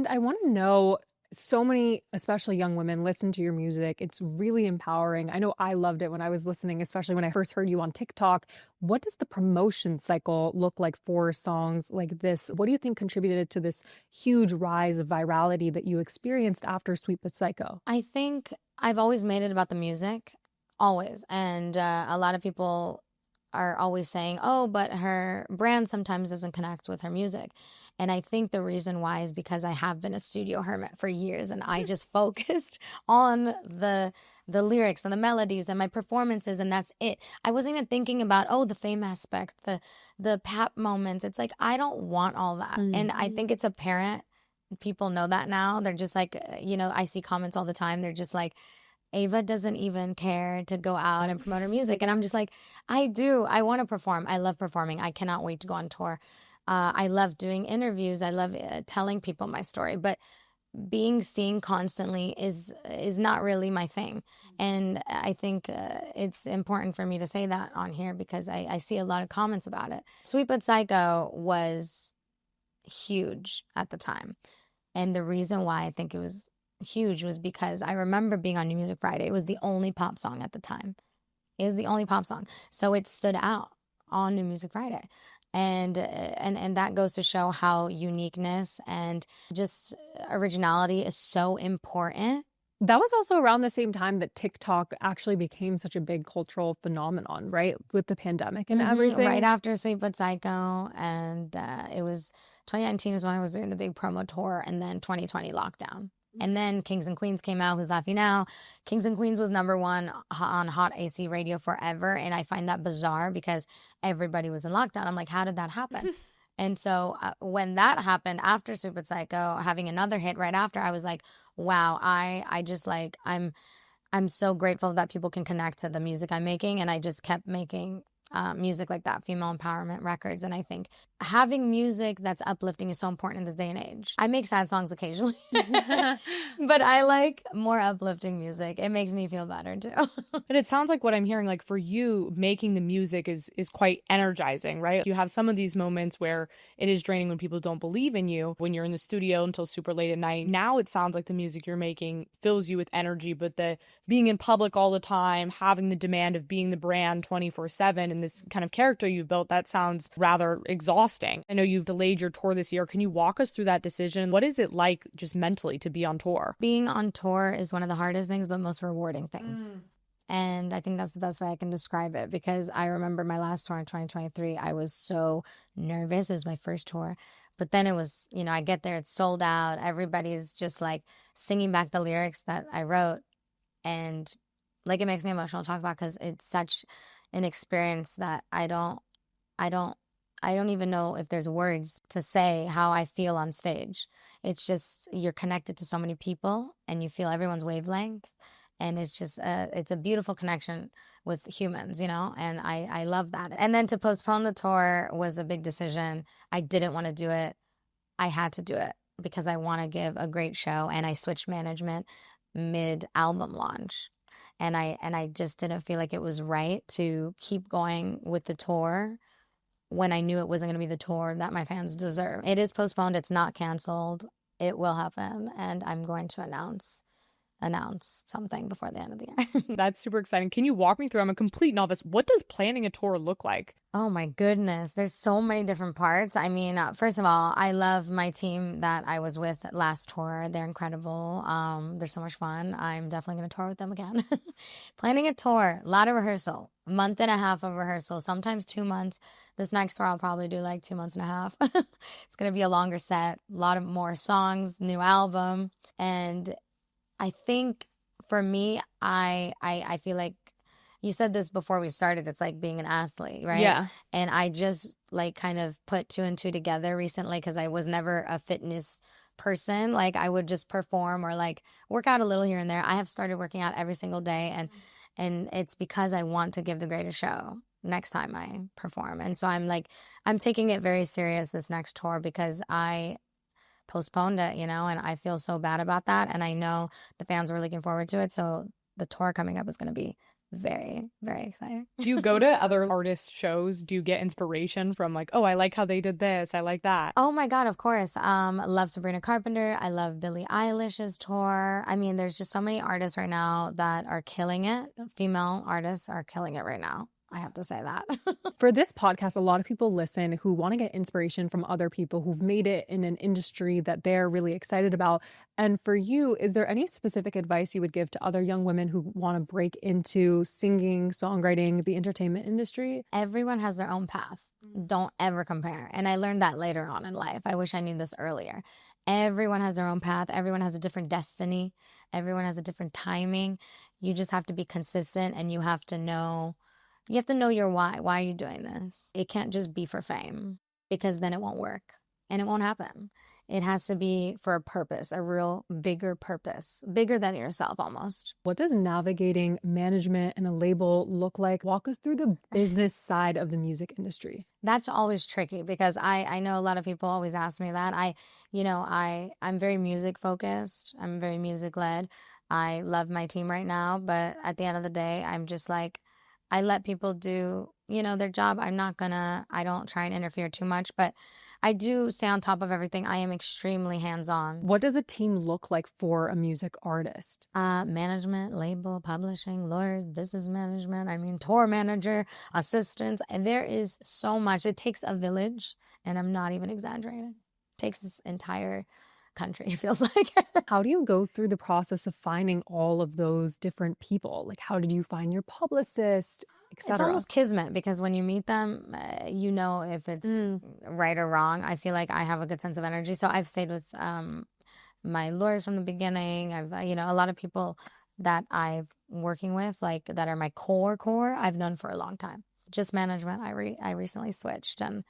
I want to know, so many, especially young women, listen to your music. It's really empowering. I know I loved it when I was listening, especially when I first heard you on TikTok. What does the promotion cycle look like for songs like this? What do you think contributed to this huge rise of virality that you experienced after Sweet But Psycho? I think I've always made it about the music, always. And a lot of people are always saying, oh, but her brand sometimes doesn't connect with her music. And I think the reason why is because I have been a studio hermit for years and I just focused on the lyrics and the melodies and my performances, and that's it. I wasn't even thinking about, oh, the fame aspect, the pap moments. It's like I don't want all that. And I think it's apparent. People know that now. They're just like, I see comments all the time. They're just like, Ava doesn't even care to go out and promote her music. And I'm just like, I do. I want to perform. I love performing. I cannot wait to go on tour. I love doing interviews. I love telling people my story. But being seen constantly is not really my thing. And I think it's important for me to say that on here because I see a lot of comments about it. Sweet But Psycho was huge at the time. And the reason why I think it was huge was because I remember being on New Music Friday. It was the only pop song at the time. It was the only pop song. So it stood out on New Music Friday. And that goes to show how uniqueness and just originality is so important. That was also around the same time that TikTok actually became such a big cultural phenomenon, right? With the pandemic and everything. Right after Sweet But Psycho. And it was 2019 is when I was doing the big promo tour, and then 2020 lockdown. And then Kings and Queens came out, Who's Laughing Now. Kings and Queens was #1 on Hot AC Radio forever. And I find that bizarre because everybody was in lockdown. I'm like, how did that happen? And so when that happened after Super Psycho, having another hit right after, I was like, wow, I just like, I'm so grateful that people can connect to the music I'm making. And I just kept making music like that, female empowerment records. And I think having music that's uplifting is so important in this day and age. I make sad songs occasionally, but I like more uplifting music. It makes me feel better too. But it sounds like what I'm hearing, like for you, making the music is quite energizing, right? You have some of these moments where it is draining when people don't believe in you, when you're in the studio until super late at night. Now it sounds like the music you're making fills you with energy, but the being in public all the time, having the demand of being the brand 24/7 and this kind of character you've built, that sounds rather exhausting. I know you've delayed your tour this year. Can you walk us through that decision? What is it like just mentally to be on tour? Being on tour is one of the hardest things, but most rewarding things. And I think that's the best way I can describe it, because I remember my last tour in 2023, I was so nervous. It was my first tour. But then it was, I get there, it's sold out. Everybody's just like singing back the lyrics that I wrote. And like, it makes me emotional to talk about because it's such an experience that I don't even know if there's words to say how I feel on stage. It's just, you're connected to so many people and you feel everyone's wavelengths. And it's just, it's a beautiful connection with humans, and I love that. And then to postpone the tour was a big decision. I didn't want to do it. I had to do it because I want to give a great show. And I switched management mid-album launch. And I just didn't feel like it was right to keep going with the tour when I knew it wasn't going to be the tour that my fans deserve. It is postponed. It's not canceled. It will happen. And I'm going to announce something before the end of the year. That's super exciting. Can you walk me through? I'm a complete novice. What does planning a tour look like? Oh my goodness. There's so many different parts. I mean, first of all, I love my team that I was with last tour. They're incredible. They're so much fun. I'm definitely going to tour with them again. Planning a tour, a lot of rehearsal, a month and a half of rehearsal, sometimes 2 months. This next tour, I'll probably do like 2 months and a half. It's going to be a longer set, a lot of more songs, new album. And I think for me, I feel like you said this before we started. It's like being an athlete, right? Yeah. And I just like kind of put 2 and 2 together recently because I was never a fitness person. Like I would just perform or like work out a little here and there. I have started working out every single day, and it's because I want to give the greatest show next time I perform. And so I'm taking it very serious this next tour because I postponed it, and I feel so bad about that. And I know the fans were looking forward to it. So the tour coming up is going to be very, very exciting. Do you go to other artist shows? Do you get inspiration from like, oh, I like how they did this. I like that. Oh my God, of course. Love Sabrina Carpenter. I love Billie Eilish's tour. I mean, there's just so many artists right now that are killing it. Female artists are killing it right now. I have to say that. For this podcast, a lot of people listen who want to get inspiration from other people who've made it in an industry that they're really excited about. And for you, is there any specific advice you would give to other young women who want to break into singing, songwriting, the entertainment industry? Everyone has their own path. Don't ever compare. And I learned that later on in life. I wish I knew this earlier. Everyone has their own path. Everyone has a different destiny. Everyone has a different timing. You just have to be consistent, and you have to know your why. Why are you doing this? It can't just be for fame, because then it won't work and it won't happen. It has to be for a purpose, a real bigger purpose, bigger than yourself almost. What does navigating management and a label look like? Walk us through the business side of the music industry. That's always tricky, because I know a lot of people always ask me that. I'm very music focused. I'm very music led. I love my team right now, but at the end of the day, I'm just like, I let people do, their job. I don't try and interfere too much, but I do stay on top of everything. I am extremely hands-on. What does a team look like for a music artist? Management, label, publishing, lawyers, business management, tour manager, assistants. And there is so much. It takes a village, and I'm not even exaggerating. It takes this entire country, it feels like. How do you go through the process of finding all of those different people? Like, how did you find your publicist, etc.? It's almost kismet, because when you meet them, you know if it's right or wrong. I feel like I have a good sense of energy. So I've stayed with my lawyers from the beginning. I've, a lot of people that I've working with, like that are my core, I've known for a long time. Just management, I recently switched, and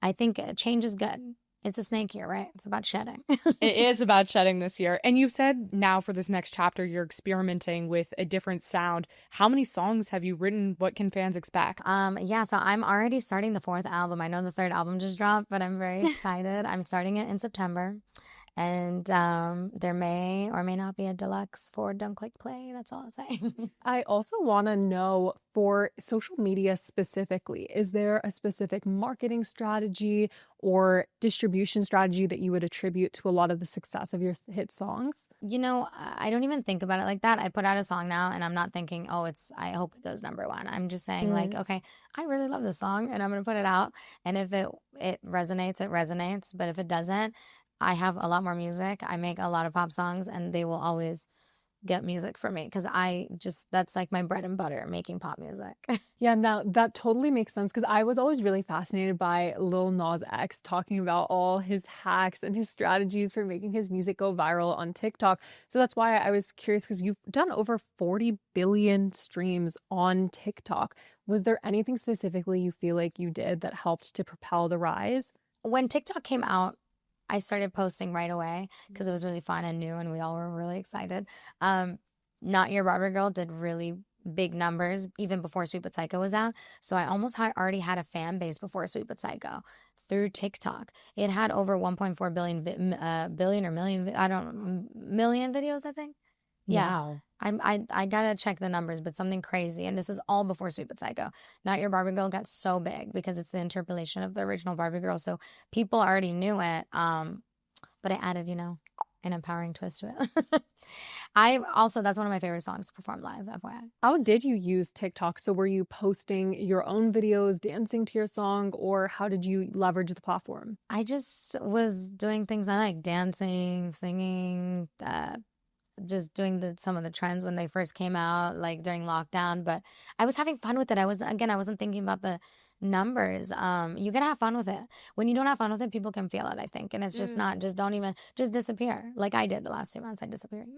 I think change is good. It's a snake year, right? It's about shedding. It is about shedding this year. And you've said now for this next chapter, you're experimenting with a different sound. How many songs have you written? What can fans expect? Yeah, so I'm already starting the 4th album. I know the 3rd album just dropped, but I'm very excited. I'm starting it in September. And there may or may not be a deluxe for Don't Click Play. That's all I'll say. I also want to know, for social media specifically, is there a specific marketing strategy or distribution strategy that you would attribute to a lot of the success of your hit songs? I don't even think about it like that. I put out a song now, and I'm not thinking, I hope it goes number 1. I'm just saying like, okay, I really love this song, and I'm going to put it out. And if it resonates, it resonates. But if it doesn't, I have a lot more music. I make a lot of pop songs, and they will always get music from me, because that's like my bread and butter, making pop music. Yeah, now that totally makes sense, because I was always really fascinated by Lil Nas X talking about all his hacks and his strategies for making his music go viral on TikTok. So that's why I was curious, because you've done over 40 billion streams on TikTok. Was there anything specifically you feel like you did that helped to propel the rise? When TikTok came out, I started posting right away because it was really fun and new, and we all were really excited. Not Your Barbie Girl did really big numbers even before Sweet But Psycho was out. So I almost already had a fan base before Sweet But Psycho through TikTok. It had over 1.4 million videos, I think. Yeah. Wow. I gotta check the numbers, but something crazy. And this was all before Sweet But Psycho. Not Your Barbie Girl got so big because it's the interpolation of the original Barbie Girl. So people already knew it. But I added, an empowering twist to it. That's one of my favorite songs to perform live, FYI. How did you use TikTok? So were you posting your own videos, dancing to your song, or how did you leverage the platform? I just was doing things I like, dancing, singing, just doing some of the trends when they first came out, like during lockdown. But I was having fun with it. I wasn't thinking about the numbers. You gotta have fun with it. When you don't have fun with it, people can feel it, I think. And it's just just disappear. Like I did the last 2 months, I disappeared.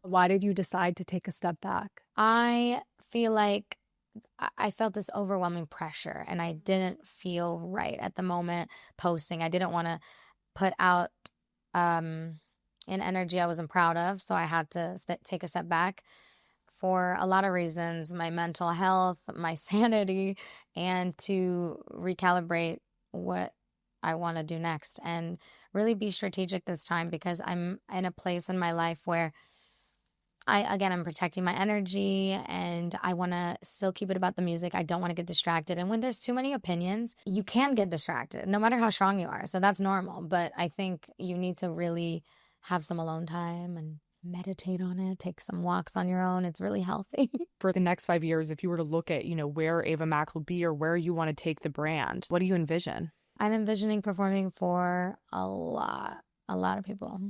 Why did you decide to take a step back? I feel like I felt this overwhelming pressure, and I didn't feel right at the moment posting. I didn't want to put out an energy I wasn't proud of, so I had to take a step back for a lot of reasons: my mental health, my sanity, and to recalibrate what I want to do next and really be strategic this time, because I'm in a place in my life where I'm protecting my energy and I want to still keep it about the music. I don't want to get distracted. And when there's too many opinions, you can get distracted no matter how strong you are. So that's normal. But I think you need to really have some alone time and meditate on it, take some walks on your own. It's really healthy. For the next 5 years, if you were to look at, where Ava Max will be or where you want to take the brand, what do you envision? I'm envisioning performing for a lot of people.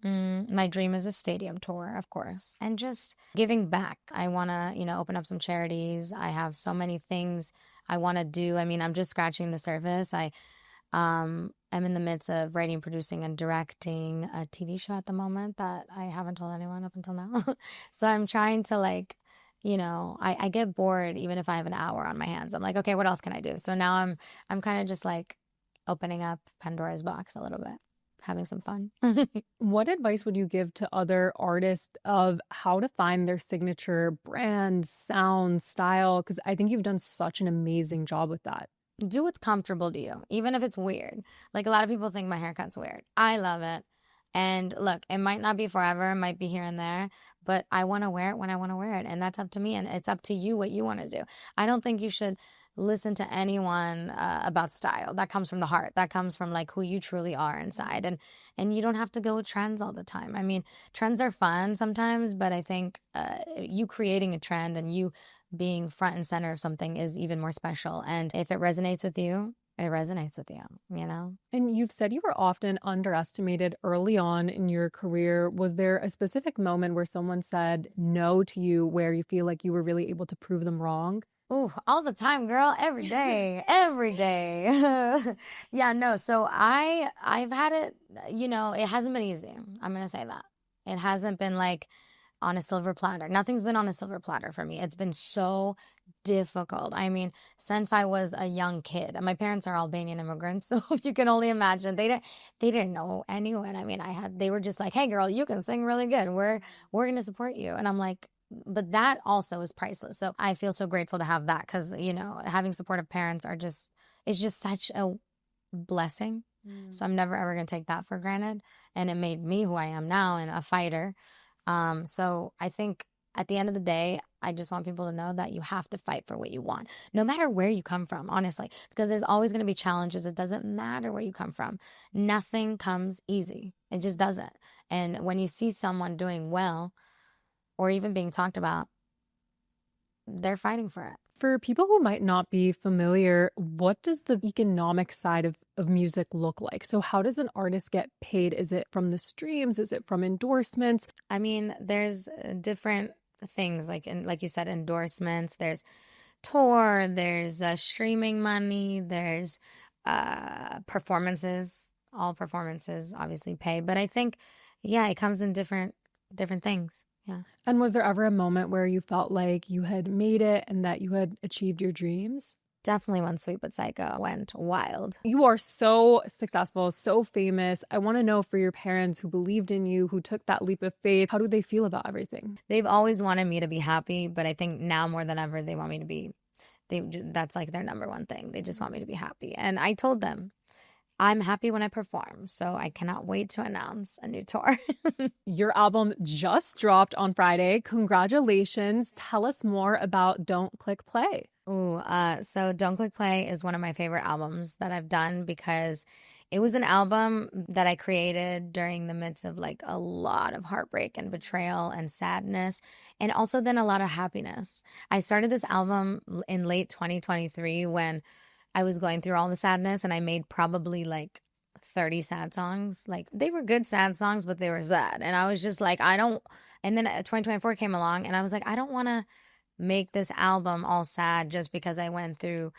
My dream is a stadium tour, of course, and just giving back. I want to, open up some charities. I have so many things I want to do. I mean, I'm just scratching the surface. I'm in the midst of writing, producing, and directing a TV show at the moment that I haven't told anyone up until now. So I'm trying to I get bored even if I have an hour on my hands. I'm like, okay, what else can I do? So now I'm kind of just like opening up Pandora's box a little bit, having some fun. What advice would you give to other artists of how to find their signature brand, sound, style? Because I think you've done such an amazing job with that. Do what's comfortable to you, even if it's weird. Like a lot of people think my haircut's weird. I love it. And look, it might not be forever, it might be here and there, but I want to wear it when I want to wear it. And that's up to me. And it's up to you what you want to do. I don't think you should listen to anyone about style. That comes from the heart. That comes from like who you truly are inside. And you don't have to go with trends all the time. I mean, trends are fun sometimes, but I think you creating a trend and you being front and center of something is even more special. And if it resonates with you, it resonates with you, And you've said you were often underestimated early on in your career. Was there a specific moment where someone said no to you where you feel like you were really able to prove them wrong? Ooh, all the time, girl, every day, every day. Yeah, no. So I've had it, it hasn't been easy. I'm going to say that. It hasn't been like on a silver platter. Nothing's been on a silver platter for me. It's been so difficult. I mean, since I was a young kid, and my parents are Albanian immigrants, so you can only imagine they didn't know anyone. I mean, they were just like, "Hey, girl, you can sing really good. We're going to support you." And I'm like, but that also is priceless. So I feel so grateful to have that because having supportive parents is just such a blessing. So I'm never ever going to take that for granted. And it made me who I am now and a fighter. So I think at the end of the day, I just want people to know that you have to fight for what you want, no matter where you come from, honestly, because there's always going to be challenges. It doesn't matter where you come from. Nothing comes easy. It just doesn't. And when you see someone doing well or even being talked about, they're fighting for it. For people who might not be familiar, what does the economic side of music look like? So how does an artist get paid? Is it from the streams? Is it from endorsements? I mean, there's different things like you said, endorsements. There's tour. There's streaming money. There's performances. All performances obviously pay, but I think it comes in different things. Yeah. And was there ever a moment where you felt like you had made it and that you had achieved your dreams? Definitely when Sweet But Psycho went wild. You are so successful, so famous. I want to know, for your parents who believed in you, who took that leap of faith, how do they feel about everything? They've always wanted me to be happy, but I think now more than ever, they want me to be, that's like their number one thing. They just want me to be happy. And I told them, I'm happy when I perform, so I cannot wait to announce a new tour. Your album just dropped on Friday. Congratulations. Tell us more about Don't Click Play. Ooh, so Don't Click Play is one of my favorite albums that I've done because it was an album that I created during the midst of like a lot of heartbreak and betrayal and sadness, and also then a lot of happiness. I started this album in late 2023 when I was going through all the sadness, and I made probably like 30 sad songs. Like they were good sad songs, but they were sad. And I was just like, and then 2024 came along and I was like, I don't want to make this album all sad just because I went through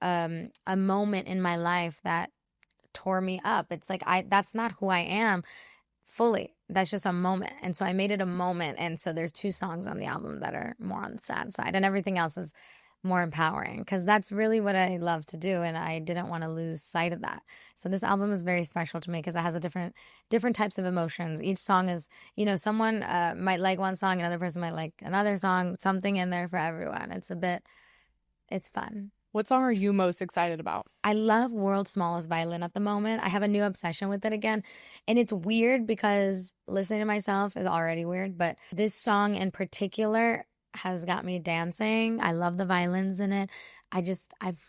a moment in my life that tore me up. It's like, that's not who I am fully. That's just a moment. And so I made it a moment. And so there's 2 songs on the album that are more on the sad side, and everything else is more empowering because that's really what I love to do, and I didn't want to lose sight of that. So this album is very special to me because it has a different types of emotions. Each song is, someone might like one song, another person might like another song, something in there for everyone. It's fun. What song are you most excited about? I love World's Smallest Violin at the moment. I have a new obsession with it again. And it's weird because listening to myself is already weird, but this song in particular has got me dancing. I love the violins in it. I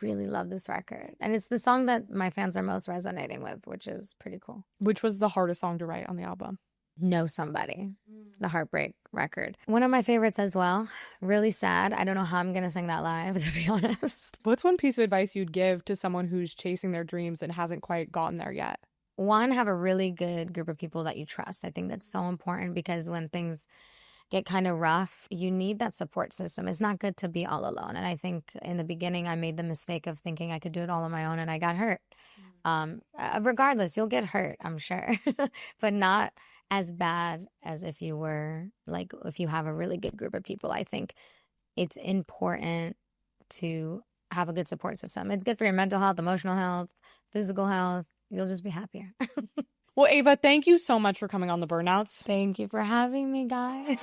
really love this record. And it's the song that my fans are most resonating with, which is pretty cool. Which was the hardest song to write on the album? Know Somebody, the Heartbreak record. One of my favorites as well. Really sad. I don't know how I'm going to sing that live, to be honest. What's one piece of advice you'd give to someone who's chasing their dreams and hasn't quite gotten there yet? One, have a really good group of people that you trust. I think that's so important because when things get kind of rough, you need that support system. It's not good to be all alone. And I think in the beginning, I made the mistake of thinking I could do it all on my own and I got hurt. Regardless, you'll get hurt, I'm sure, but not as bad as if you were like, if you have a really good group of people. I think it's important to have a good support system. It's good for your mental health, emotional health, physical health. You'll just be happier. Well, Ava, thank you so much for coming on The Burnouts. Thank you for having me, guys.